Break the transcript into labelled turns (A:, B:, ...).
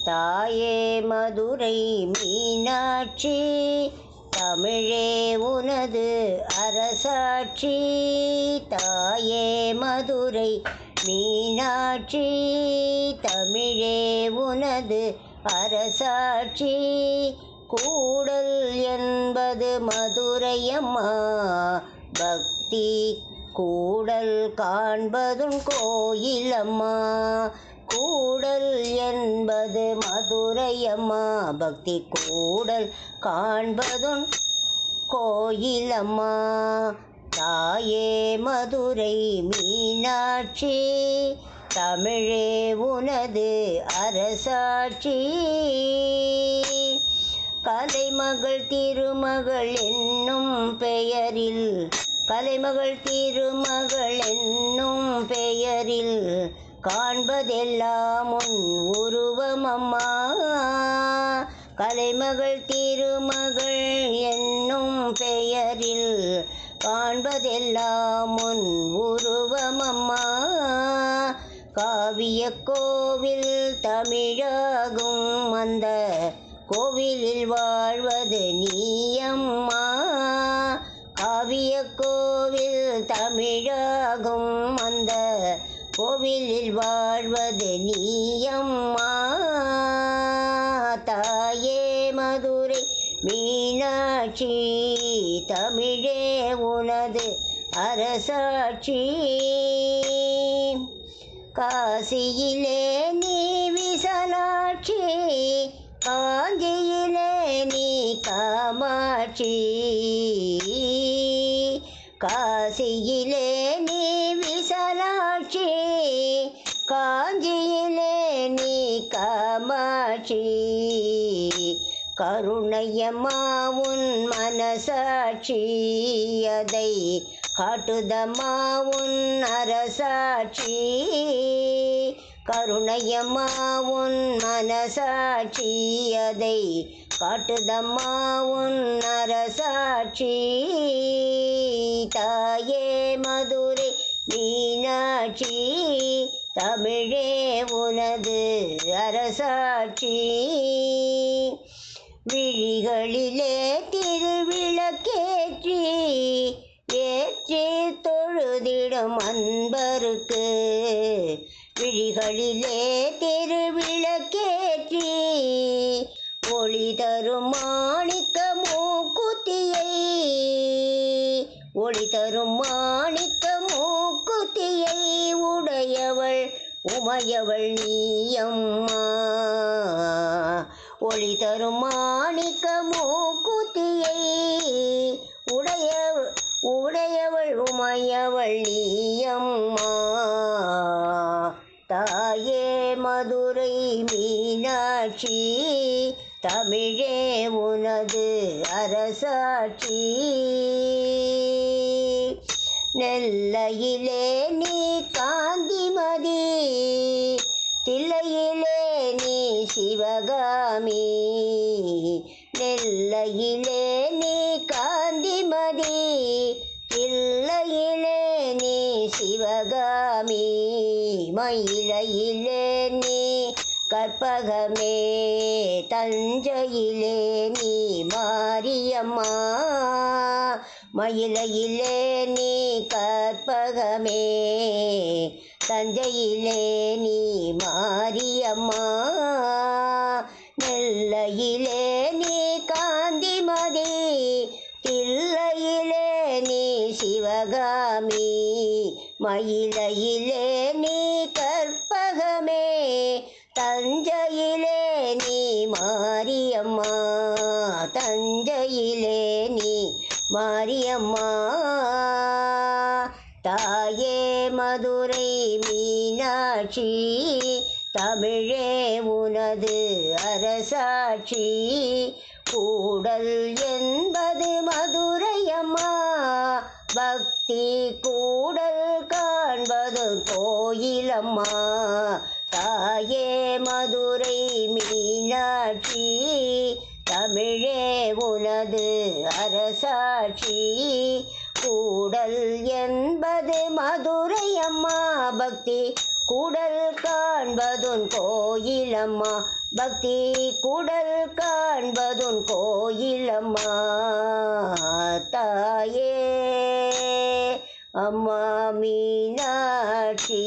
A: தாயே மதுரை மீனாட்சி, தமிழே உனது அரசாட்சி. தாயே மதுரை மீனாட்சி, தமிழே உனது அரசாட்சி. கூடல் என்பது மதுரையம்மா, பக்தி கூடல் காண்பதும் கோயிலம்மா. கூடல் என்பது மதுரையம்மா, பக்தி கூடல் காண்பதும் கோயிலம்மா. தாயே மதுரை மீனாட்சி, தமிழே உனது அரசாட்சி. கலைமகள் திருமகள் என்னும் பெயரில், கலைமகள் திருமகள் என்னும் பெயரில் காண்பதெல்லாம் உன் உருவமம்மா. கலைமகள் திருமகள் என்னும் பெயரில் காண்பதெல்லாம் உன் உருவமம்மா. காவிய கோவில் தமிழாகும் அந்த கோவிலில் வாழ்வது நீயம்மா. காவிய கோவில் தமிழாகும் அந்த கோவிலில் வாழ்வது நீயம்மா. தாயே மதுரை மீனாட்சி, தமிழே உனது அரசாட்சி. காசியிலே நீ விசாலாட்சி, காஞ்சியிலே நீ காமாட்சி. காசியிலே நீ விசாலாட்சி, காஞ்சியிலே நீ காமாட்சி. கருணையம்மா உன் மனசாட்சி, அதை காட்டுதம்மா உன் அரசாட்சி. கருணையம்மா உன் மனசாட்சி, அதை காட்டுதம்மா உன் அரசாட்சி. தாயே மதுரை மீனாட்சி, தமிழே உனது அரசாட்சி. விழிகளிலே திருவிளக்கேற்றி, ஏற்றி தொழுதிடும் அன்பருக்கு. விழிகளிலே திருவிளக்கேற்றி, ஒளி தரும் மாணிக்க மூக்குத்தியை, ஒளி தரும் மாணிக்க மூக்குத்தியை உடையவள் உமையவள் நீயம்மா. ஒளி தரும் மாணிக்க மூக்குத்தியை உடையவள் உமையவள் நீயம்மா. தாயே மதுரை மீனாட்சி, தமிழே உனது அரசாட்சி. நெல்லையிலே நீ காந்திமதி, தில்லையிலே நீ சிவகாமி. நெல்லையிலே நீ காந்திமதி, தில்லையிலே நீ சிவகாமி. மயிலையிலே நீ கற்பகமே, தஞ்சையிலே நீ மாரியம்மா. மயிலையிலே நீ கற்பகமே, தஞ்சையிலே நீ மாரியம்மா. நெல்லையிலே நீ காந்திமதி, தில்லையிலே நீ சிவகாமி. மயிலையிலே நீ கற்பகமே, தஞ்சையிலே நீ மாரியம்மா. தஞ்சையிலே நீ மாரியம்மா. தாயே மதுரை மீனாட்சி, தமிழே உனது அரசாட்சி. கூடல் என்பது மதுரையம்மா, பக்தி கூடல் காண்பது கோயிலம்மா. தாயே மதுரை மீனாட்சி, தமிழே உனது அரசாட்சி. கூடல் என்பது மதுரையம்மா, பக்தி கூடல் காண்பதுன் கோயிலம்மா. பக்தி குடல் காண்பதுன் கோயிலம்மா தாயே அம்மா மீனாட்சி.